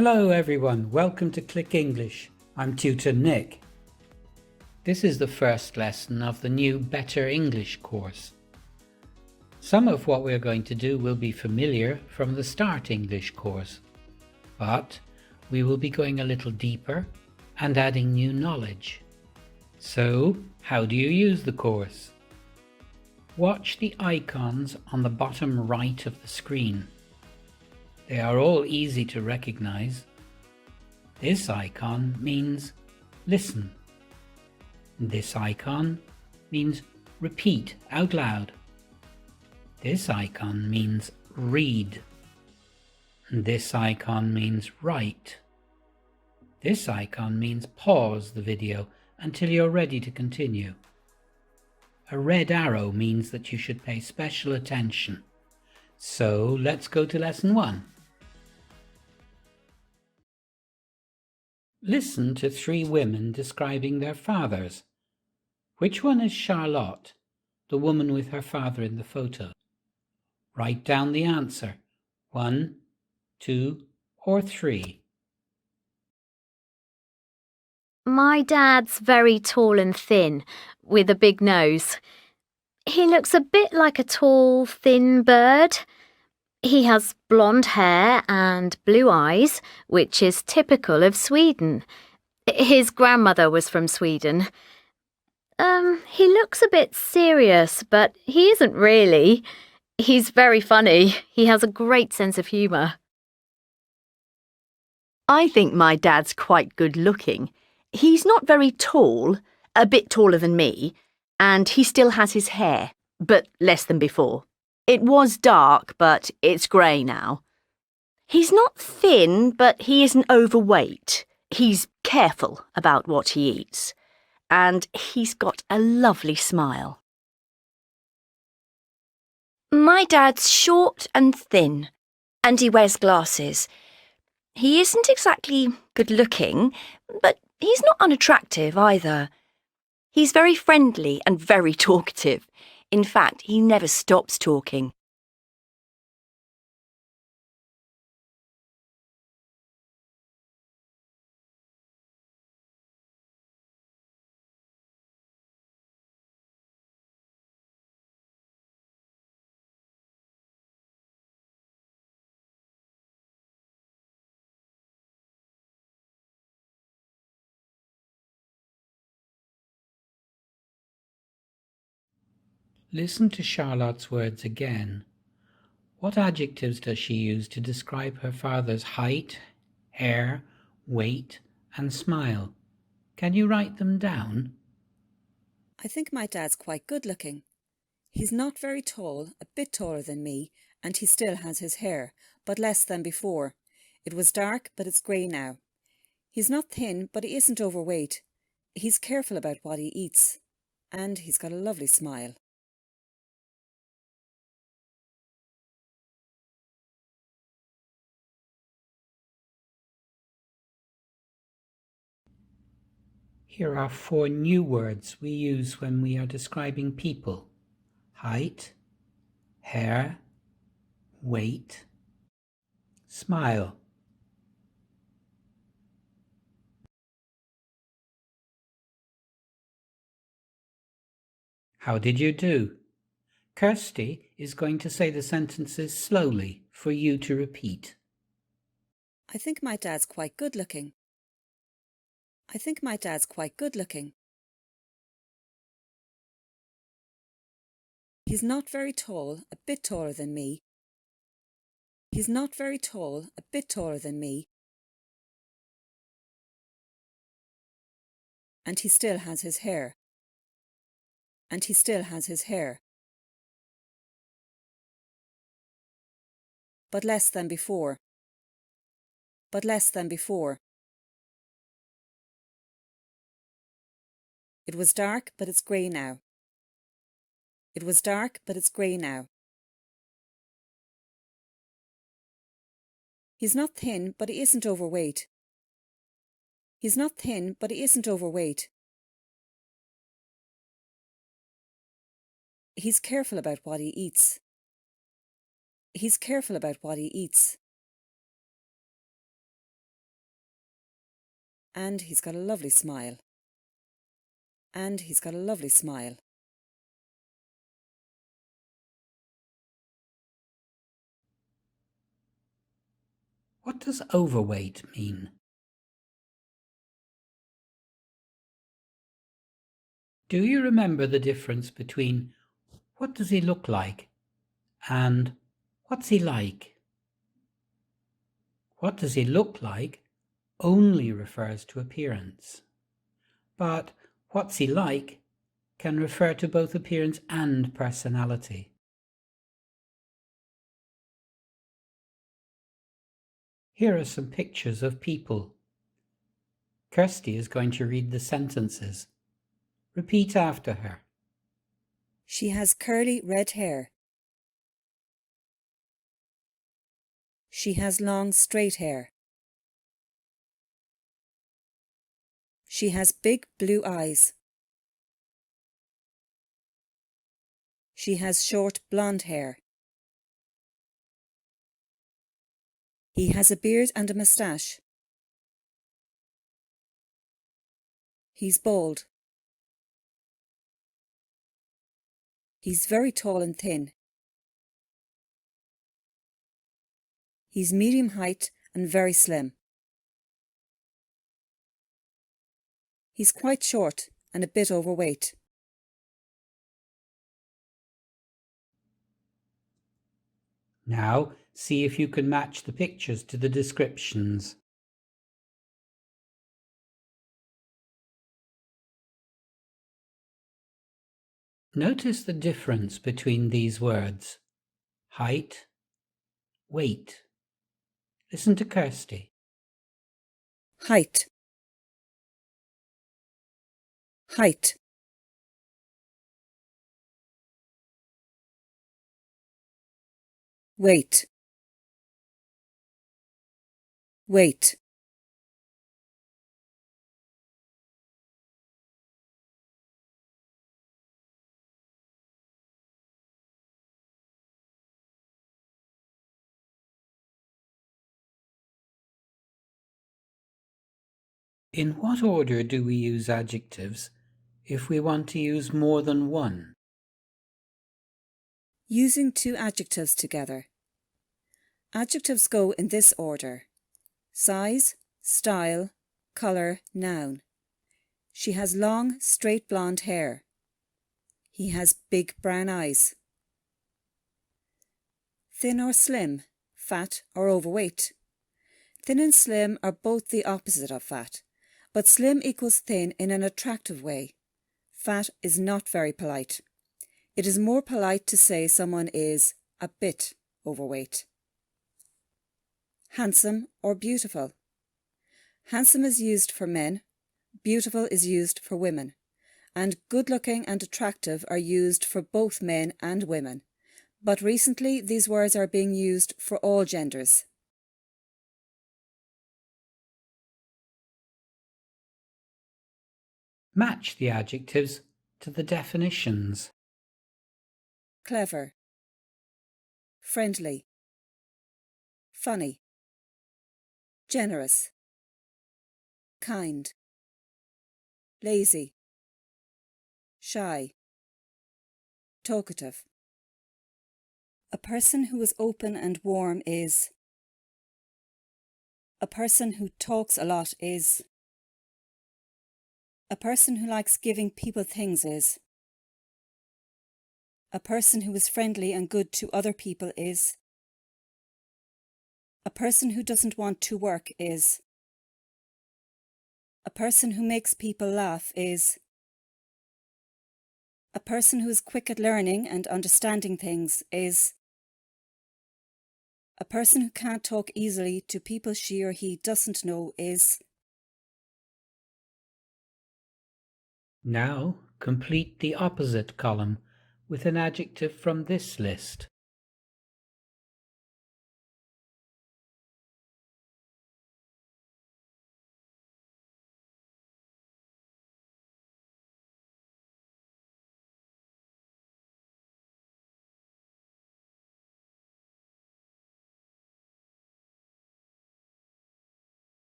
Hello everyone, welcome to Click English. I'm Tutor Nick. This is the first lesson of the new Better English course. Some of what we're going to do will be familiar from the Start English course, but we will be going a little deeper and adding new knowledge. So, how do you use the course? Watch the icons on the bottom right of the screen. They are all easy to recognize. This icon means listen. This icon means repeat out loud. This icon means read. This icon means write. This icon means pause the video until you're ready to continue. A red arrow means that you should pay special attention. So let's go to lesson 1. Listen to 3 women describing their fathers. Which one is Charlotte, the woman with her father in the photo? Write down the answer, 1, 2, or 3. My dad's very tall and thin, with a big nose. He looks a bit like a tall, thin bird. He has blonde hair and blue eyes, which is typical of Sweden. His grandmother was from Sweden. He looks a bit serious, but he isn't really. He's very funny. He has a great sense of humour. I think my dad's quite good looking. He's not very tall, a bit taller than me, and he still has his hair, but less than before. It was dark, but it's grey now. He's not thin, but he isn't overweight. He's careful about what he eats. And he's got a lovely smile. My dad's short and thin, and he wears glasses. He isn't exactly good-looking, but he's not unattractive either. He's very friendly and very talkative. In fact, he never stops talking. Listen to Charlotte's words again. What adjectives does she use to describe her father's height, hair, weight, and smile? Can you write them down? I think my dad's quite good looking. He's not very tall, a bit taller than me, and he still has his hair, but less than before. It was dark, but it's grey now. He's not thin, but he isn't overweight. He's careful about what he eats, and he's got a lovely smile. Here are 4 new words we use when we are describing people: height, hair, weight, smile. How did you do? Kirsty is going to say the sentences slowly for you to repeat. I think my dad's quite good looking. I think my dad's quite good looking. He's not very tall, a bit taller than me. He's not very tall, a bit taller than me. And he still has his hair. And he still has his hair. But less than before. But less than before. It was dark, but it's grey now. It was dark, but it's grey now. He's not thin, but he isn't overweight. He's not thin, but he isn't overweight. He's careful about what he eats. He's careful about what he eats. And he's got a lovely smile. And he's got a lovely smile. What does overweight mean? Do you remember the difference between what does he look like and what's he like? What does he look like only refers to appearance, but what's he like can refer to both appearance and personality. Here are some pictures of people. Kirsty is going to read the sentences. Repeat after her. She has curly red hair. She has long straight hair. She has big blue eyes. She has short blonde hair. He has a beard and a moustache. He's bald. He's very tall and thin. He's medium height and very slim. He's quite short and a bit overweight. Now, see if you can match the pictures to the descriptions. Notice the difference between these words. Height, weight. Listen to Kirsty. Height. Height. Weight. Weight. In what order do we use adjectives if we want to use more than one? Using two adjectives together. Adjectives go in this order: size, style, colour, noun. She has long, straight blonde hair. He has big brown eyes. Thin or slim, fat or overweight. Thin and slim are both the opposite of fat, but slim equals thin in an attractive way. Fat is not very polite. It is more polite to say someone is a bit overweight. Handsome or beautiful. Handsome is used for men, beautiful is used for women, and good-looking and attractive are used for both men and women. But recently these words are being used for all genders. Match the adjectives to the definitions. Clever, friendly, funny, generous, kind, lazy, shy, talkative. A person who is open and warm is. A person who talks a lot is. A person who likes giving people things is. A person who is friendly and good to other people is. A person who doesn't want to work is. A person who makes people laugh is. A person who is quick at learning and understanding things is. A person who can't talk easily to people she or he doesn't know is. Now, complete the opposite column with an adjective from this list.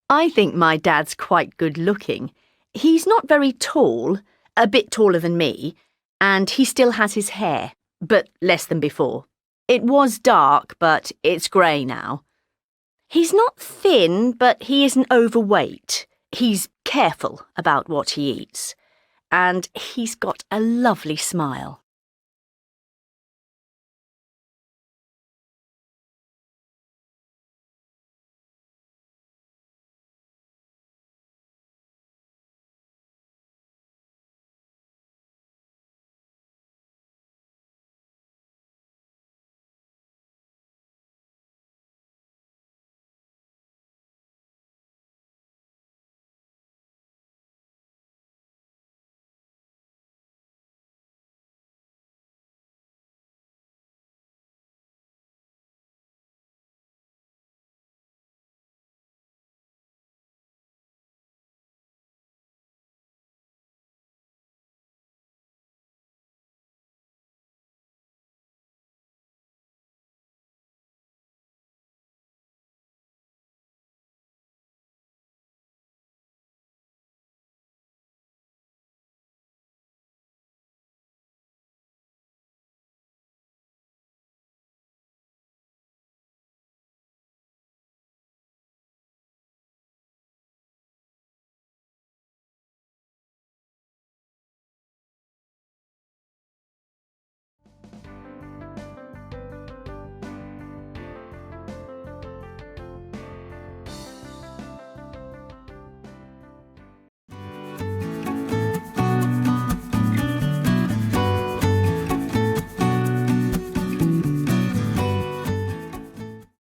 I think my dad's quite good looking. He's not very tall, a bit taller than me, and he still has his hair, but less than before. It was dark, but it's grey now. He's not thin, but he isn't overweight. He's careful about what he eats. And he's got a lovely smile.